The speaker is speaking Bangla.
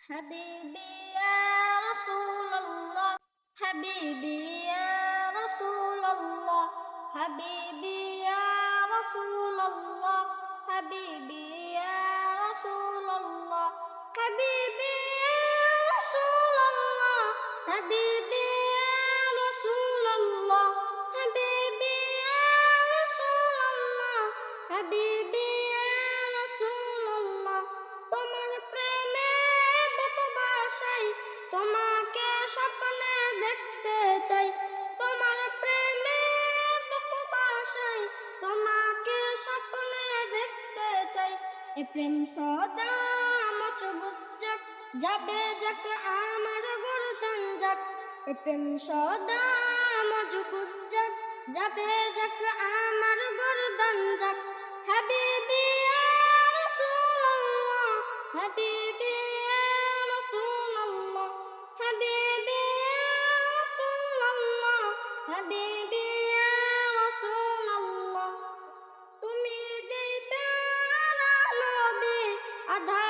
حبيبي يا رسول الله حبيبي يا رسول الله حبيبي يا رسول الله حبيبي يا رسول الله حبيبي يا رسول الله حبيبي يا رسول الله حبيبي يا رسول الله حبيبي يا رسول الله তোমার প্রেমে ভালোবাসাই তোমাকে স্বপ্নে দেখতে চাই তোমার প্রেমে ভালোবাসাই তোমাকে স্বপ্নে দেখতে চাই এ প্রেম সদা মজবুত যাক যাবে যাক আমার গরু সঞ্জাক এ প্রেম সদা মজবুত যাক যাবে যাক আমার গরদান যাক হাবিবি ইয়া রাসূলুল্লাহ হাবিবি ইয়া রাসূলুল্লাহ হাবিবি ইয়া রাসূলুল্লাহ হাবিবি ইয়া রাসূলুল্লাহ তুমি যে প্যারা নবী আধা